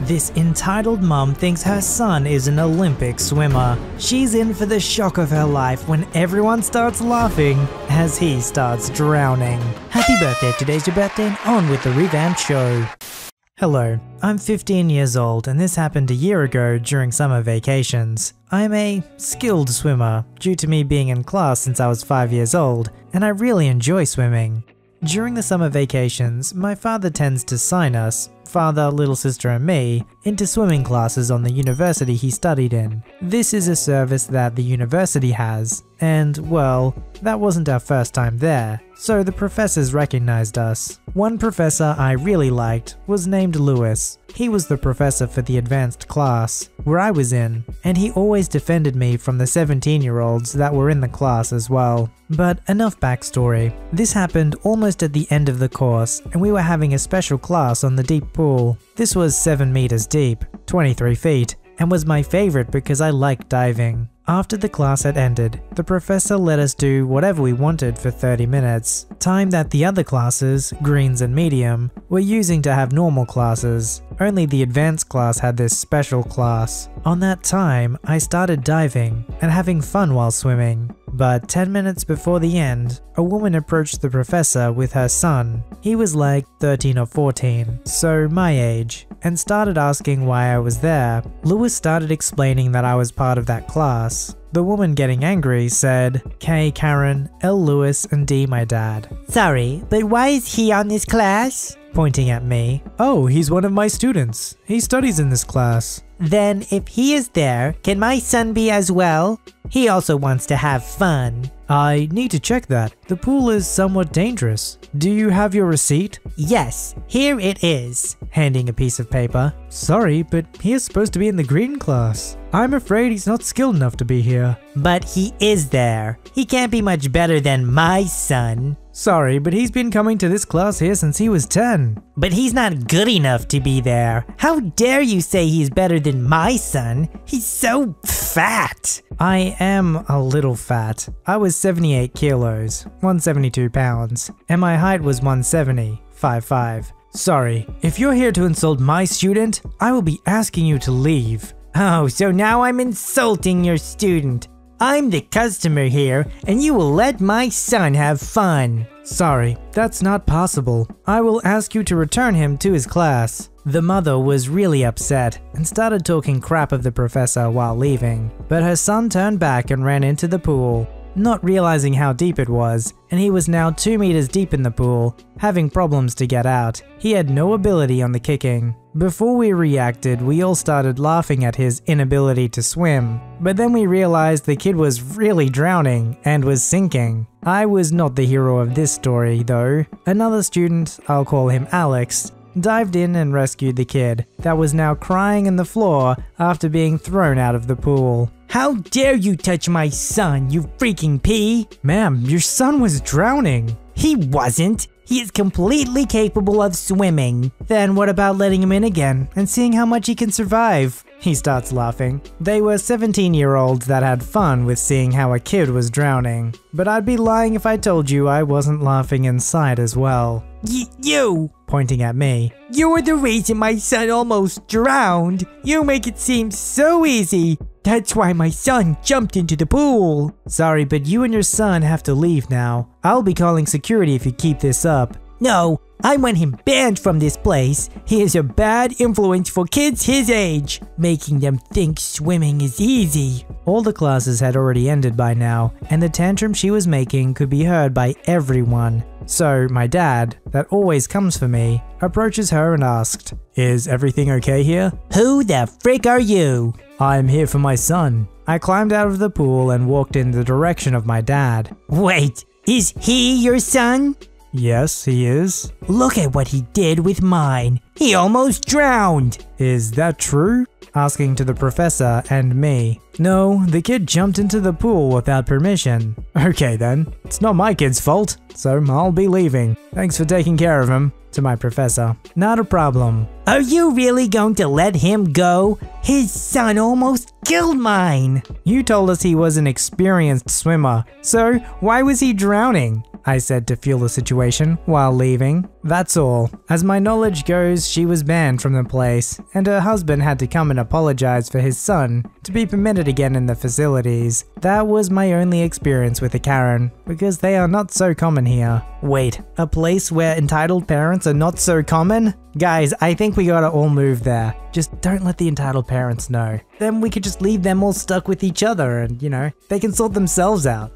This entitled mom thinks her son is an Olympic swimmer. She's in for the shock of her life when everyone starts laughing as he starts drowning. Happy birthday, today's your birthday, and on with the revamped show. Hello, I'm 15 years old and this happened a year ago during summer vacations. I'm a skilled swimmer due to me being in class since I was 5 years old, and I really enjoy swimming. During the summer vacations, my father tends to sign us, father, little sister and me, into swimming classes on the university he studied in. This is a service that the university has, and well, that wasn't our first time there, so the professors recognized us. One professor I really liked was named Lewis. He was the professor for the advanced class, where I was in, and he always defended me from the 17-year-olds that were in the class as well. But enough backstory. This happened almost at the end of the course, and we were having a special class on the deep pool. This was 7 meters deep, 23 feet, and was my favorite because I liked diving. After the class had ended, the professor let us do whatever we wanted for 30 minutes, time that the other classes, greens and medium, were using to have normal classes. Only the advanced class had this special class. On that time, I started diving and having fun while swimming. But 10 minutes before the end, a woman approached the professor with her son. He was like 13 or 14, so my age, and started asking why I was there. Lewis started explaining that I was part of that class. The woman, getting angry, said, K Karen, L Lewis, and D my dad. Sorry, but why is he on this class? Pointing at me. Oh, he's one of my students. He studies in this class. Then if he is there, can my son be as well? He also wants to have fun. I need to check that. The pool is somewhat dangerous. Do you have your receipt? Yes, here it is. Handing a piece of paper. Sorry, but he is supposed to be in the green class. I'm afraid he's not skilled enough to be here. But he is there. He can't be much better than my son. Sorry, but he's been coming to this class here since he was 10. But he's not good enough to be there. How dare you say he's better than my son? He's so fat. I am a little fat. I was 78 kilos, 172 pounds, and my height was 170, 5'5". Sorry, if you're here to insult my student, I will be asking you to leave. Oh, so now I'm insulting your student. I'm the customer here, and you will let my son have fun. Sorry, that's not possible. I will ask you to return him to his class. The mother was really upset and started talking crap of the professor while leaving, but her son turned back and ran into the pool, not realizing how deep it was, and he was now 2 meters deep in the pool, having problems to get out. He had no ability on the kicking. Before we reacted, we all started laughing at his inability to swim, but then we realized the kid was really drowning and was sinking. I was not the hero of this story though. Another student, I'll call him Alex, dived in and rescued the kid that was now crying on the floor after being thrown out of the pool. How dare you touch my son, you freaking pea! Ma'am, your son was drowning. He wasn't. He is completely capable of swimming. Then what about letting him in again and seeing how much he can survive? He starts laughing. They were 17-year-olds that had fun with seeing how a kid was drowning. But I'd be lying if I told you I wasn't laughing inside as well. You! Pointing at me. You're the reason my son almost drowned. You make it seem so easy. That's why my son jumped into the pool. Sorry, but you and your son have to leave now. I'll be calling security if you keep this up. No, I want him banned from this place. He is a bad influence for kids his age, making them think swimming is easy. All the classes had already ended by now, and the tantrum she was making could be heard by everyone. So my dad, that always comes for me, approaches her and asked, "Is everything okay here?" Who the frick are you? I'm here for my son. I climbed out of the pool and walked in the direction of my dad. Wait, is he your son? Yes, he is. Look at what he did with mine. He almost drowned. Is that true? Asking to the professor and me. No, the kid jumped into the pool without permission. Okay then, it's not my kid's fault, so I'll be leaving. Thanks for taking care of him. To my professor. Not a problem. Are you really going to let him go? His son almost killed mine. You told us he was an experienced swimmer, so why was he drowning? I said to fuel the situation while leaving. That's all. As my knowledge goes, news, she was banned from the place, and her husband had to come and apologize for his son to be permitted again in the facilities. That was my only experience with a Karen, because they are not so common here. Wait, a place where entitled parents are not so common? Guys, I think we gotta all move there. Just don't let the entitled parents know. Then we could just leave them all stuck with each other and, you know, they can sort themselves out.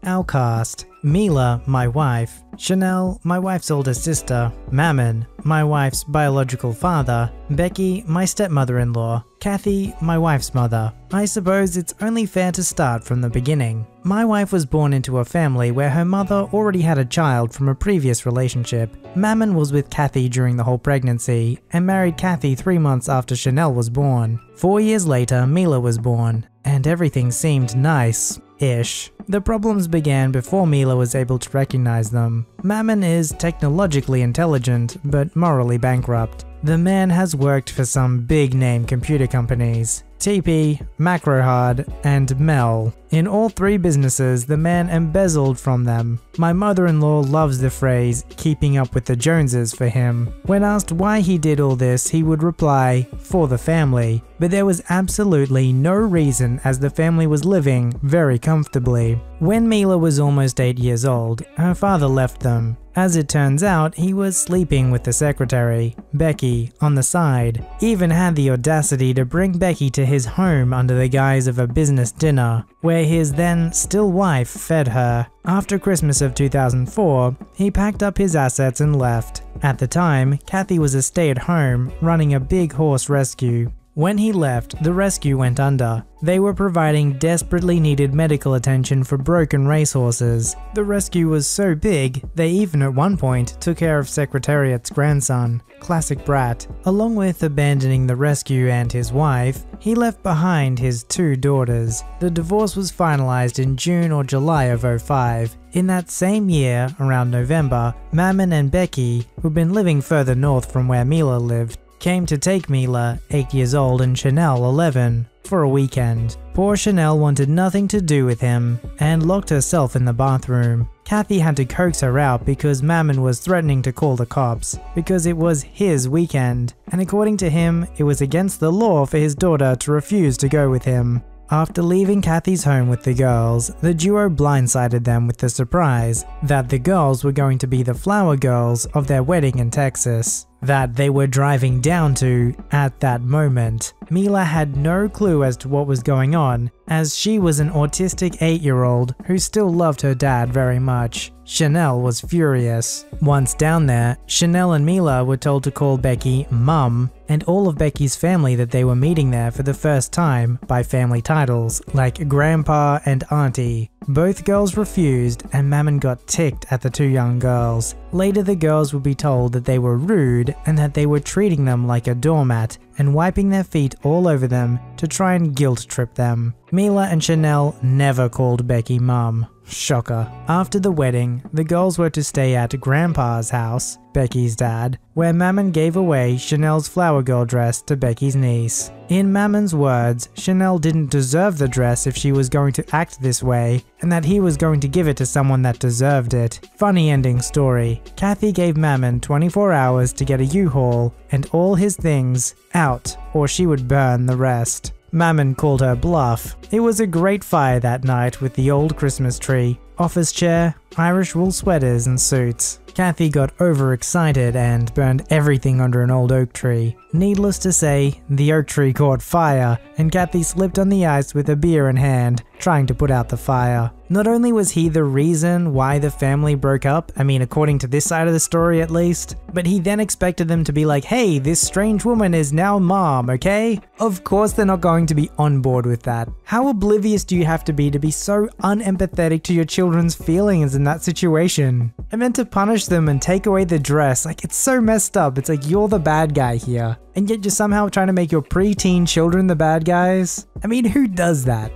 Our cast: Mila, my wife; Chanel, my wife's older sister; Mammon, my wife's biological father; Becky, my stepmother-in-law; Kathy, my wife's mother. I suppose it's only fair to start from the beginning. My wife was born into a family where her mother already had a child from a previous relationship. Mammon was with Kathy during the whole pregnancy and married Kathy 3 months after Chanel was born. 4 years later, Mila was born, and everything seemed nice-ish. The problems began before Mila was able to recognize them. Mammon is technologically intelligent, but morally bankrupt. The man has worked for some big-name computer companies: TP, Macrohard, and Mel. In all 3 businesses, the man embezzled from them. My mother-in-law loves the phrase, "keeping up with the Joneses" for him. When asked why he did all this, he would reply, "for the family." But there was absolutely no reason, as the family was living very comfortably. When Mila was almost 8 years old, her father left them. As it turns out, he was sleeping with the secretary, Becky, on the side. Even had the audacity to bring Becky to his home under the guise of a business dinner, where his then still wife fed her. After Christmas of 2004, he packed up his assets and left. At the time, Kathy was a stay-at-home, running a big horse rescue. When he left, the rescue went under. They were providing desperately needed medical attention for broken racehorses. The rescue was so big, they even at one point took care of Secretariat's grandson. Classic brat. Along with abandoning the rescue and his wife, he left behind his 2 daughters. The divorce was finalized in June or July of 2005. In that same year, around November, Mammon and Becky, who'd been living further north from where Mila lived, came to take Mila, 8 years old, and Chanel, 11, for a weekend. Poor Chanel wanted nothing to do with him and locked herself in the bathroom. Kathy had to coax her out because Mammon was threatening to call the cops because it was his weekend, and according to him, it was against the law for his daughter to refuse to go with him. After leaving Kathy's home with the girls, the duo blindsided them with the surprise that the girls were going to be the flower girls of their wedding in Texas that they were driving down to at that moment. Mila had no clue as to what was going on, as she was an autistic 8-year-old who still loved her dad very much. Chanel was furious. Once down there, Chanel and Mila were told to call Becky Mum, and all of Becky's family that they were meeting there for the first time by family titles like Grandpa and Auntie. Both girls refused, and Mammon got ticked at the 2 young girls. Later, the girls would be told that they were rude and that they were treating them like a doormat and wiping their feet all over them to try and guilt trip them. Mila and Chanel never called Becky Mum. Shocker. After the wedding, the girls were to stay at Grandpa's house, Becky's dad, where Mammon gave away Chanel's flower girl dress to Becky's niece. In Mammon's words, Chanel didn't deserve the dress if she was going to act this way, and that he was going to give it to someone that deserved it. Funny ending story. Kathy gave Mammon 24 hours to get a U-Haul and all his things out, or she would burn the rest. Mammon called her bluff. It was a great fire that night with the old Christmas tree, office chair, Irish wool sweaters and suits. Kathy got overexcited and burned everything under an old oak tree. Needless to say, the oak tree caught fire, and Kathy slipped on the ice with a beer in hand, trying to put out the fire. Not only was he the reason why the family broke up, I mean according to this side of the story at least, but he then expected them to be like, hey, this strange woman is now mom, okay? Of course they're not going to be on board with that. How oblivious do you have to be so unempathetic to your children's feelings in that situation? I meant to punish them and take away the dress, like it's so messed up. It's like you're the bad guy here, and yet you're somehow trying to make your preteen children the bad guys? I mean, who does that?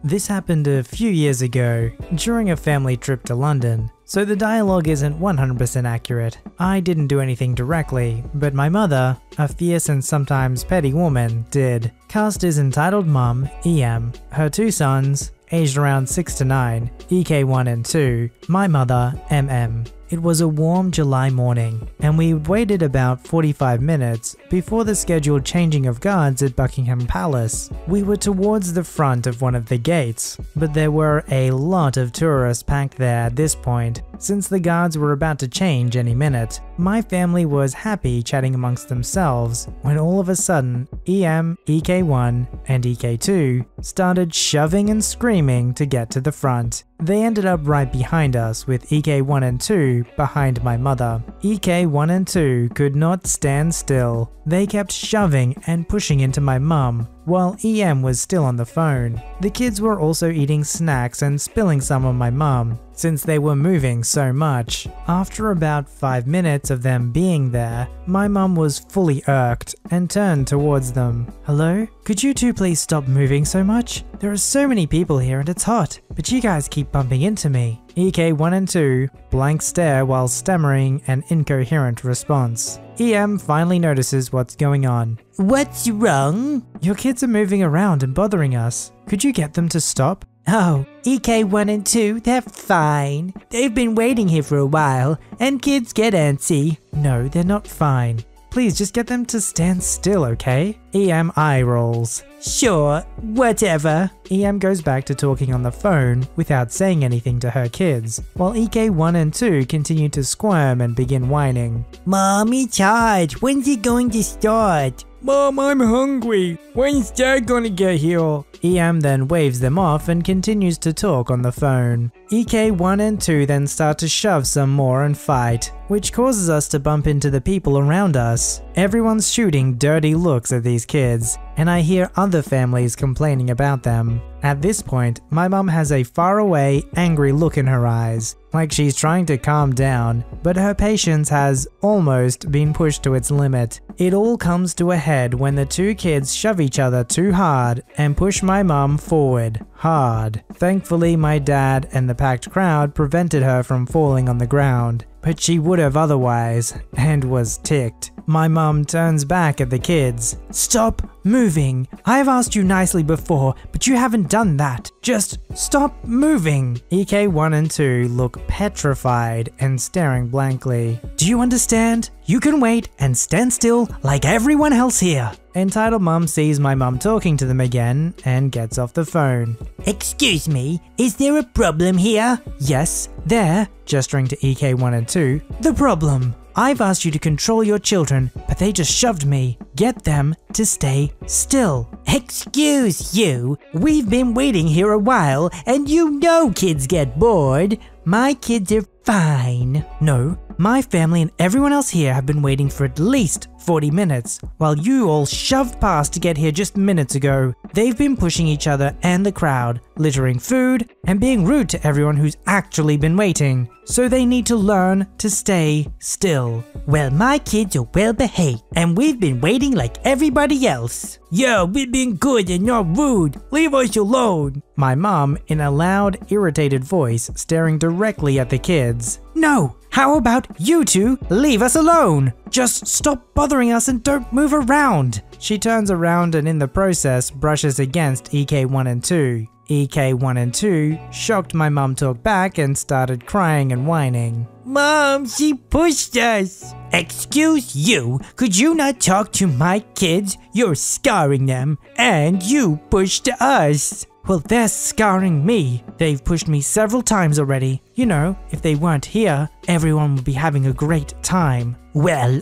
This happened a few years ago, during a family trip to London, so the dialogue isn't 100% accurate. I didn't do anything directly, but my mother, a fierce and sometimes petty woman, did. Cast is entitled Mum, EM, her 2 sons, aged around 6 to 9, EK1 and 2, my mother, MM. It was a warm July morning, and we waited about 45 minutes before the scheduled changing of guards at Buckingham Palace. We were towards the front of one of the gates, but there were a lot of tourists packed there at this point, since the guards were about to change any minute. My family was happy chatting amongst themselves when all of a sudden EM, EK1, and EK2 started shoving and screaming to get to the front. They ended up right behind us, with EK1 and 2 behind my mother. EK1 and 2 could not stand still. They kept shoving and pushing into my mum, while EM was still on the phone. The kids were also eating snacks and spilling some on my mum, since they were moving so much. After about 5 minutes of them being there, my mum was fully irked and turned towards them. "Hello? Could you two please stop moving so much? There are so many people here and it's hot, but you guys keep bumping into me." EK1 and 2 blank stare while stammering an incoherent response. EM finally notices what's going on. What's wrong? "Your kids are moving around and bothering us. Could you get them to stop?" Oh, EK1 and 2, they're fine. They've been waiting here for a while, and kids get antsy. "No, they're not fine. Please just get them to stand still, okay?" EM eye rolls. Sure, whatever. EM goes back to talking on the phone without saying anything to her kids, while EK1 and 2 continue to squirm and begin whining. Mom, it's hard. When's it going to start? "Mom, I'm hungry. When's Dad gonna get here?" EM then waves them off and continues to talk on the phone. EK1 and 2 then start to shove some more and fight, which causes us to bump into the people around us. Everyone's shooting dirty looks at these kids, and I hear other families complaining about them. At this point, my mum has a faraway, angry look in her eyes, like she's trying to calm down, but her patience has almost been pushed to its limit. It all comes to a head when the two kids shove each other too hard and push my mum forward, hard. Thankfully, my dad and the packed crowd prevented her from falling on the ground, but she would have otherwise, and was ticked. My mum turns back at the kids. "Stop moving. I've asked you nicely before, but you haven't done that. Just stop moving." EK1 and 2 look petrified and staring blankly. "Do you understand? You can wait and stand still like everyone else here." Entitled Mum sees my mum talking to them again and gets off the phone. Excuse me, is there a problem here? "Yes, there," gesturing to EK1 and 2. "The problem. I've asked you to control your children, but they just shoved me. Get them to stay still." Excuse you, we've been waiting here a while and you know kids get bored. My kids are fine. "No, my family and everyone else here have been waiting for at least 40 minutes, while you all shoved past to get here just minutes ago. They've been pushing each other and the crowd, littering food, and being rude to everyone who's actually been waiting. So they need to learn to stay still." Well, my kids are well behaved, and we've been waiting like everybody else. Yeah, we've been good and not rude. Leave us alone. My mom, in a loud, irritated voice, staring directly at the kids. "No! How about you two leave us alone? Just stop bothering us and don't move around." She turns around and in the process brushes against EK1 and 2. EK1 and 2 shocked my mum talk back and started crying and whining. Mom, she pushed us. Excuse you, could you not talk to my kids? You're scarring them, and you pushed us. Well, they're scarring me. They've pushed me several times already. You know, if they weren't here, everyone would be having a great time. Well,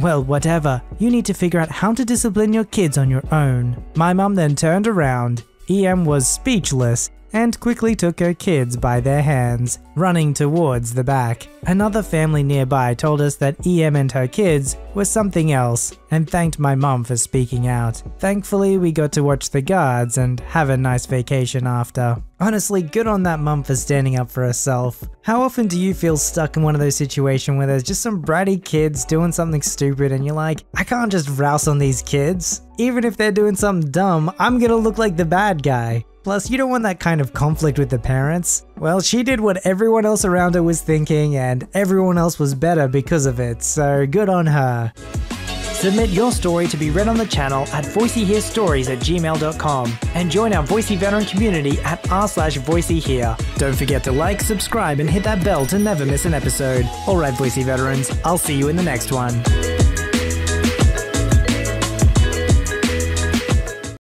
Well, whatever. You need to figure out how to discipline your kids on your own. My mum then turned around. EM was speechless and quickly took her kids by their hands, running towards the back. Another family nearby told us that EM and her kids were something else and thanked my mum for speaking out. Thankfully, we got to watch the guards and have a nice vacation after. Honestly, good on that mum for standing up for herself. How often do you feel stuck in one of those situations where there's just some bratty kids doing something stupid and you're like, I can't just rouse on these kids. Even if they're doing something dumb, I'm gonna look like the bad guy. Plus, you don't want that kind of conflict with the parents. Well, she did what everyone else around her was thinking and everyone else was better because of it, so good on her. Submit your story to be read on the channel at VoiceyHereStories@gmail.com and join our Voicey veteran community at r/VoiceyHere. Don't forget to like, subscribe, and hit that bell to never miss an episode. Alright, Voicey veterans, I'll see you in the next one.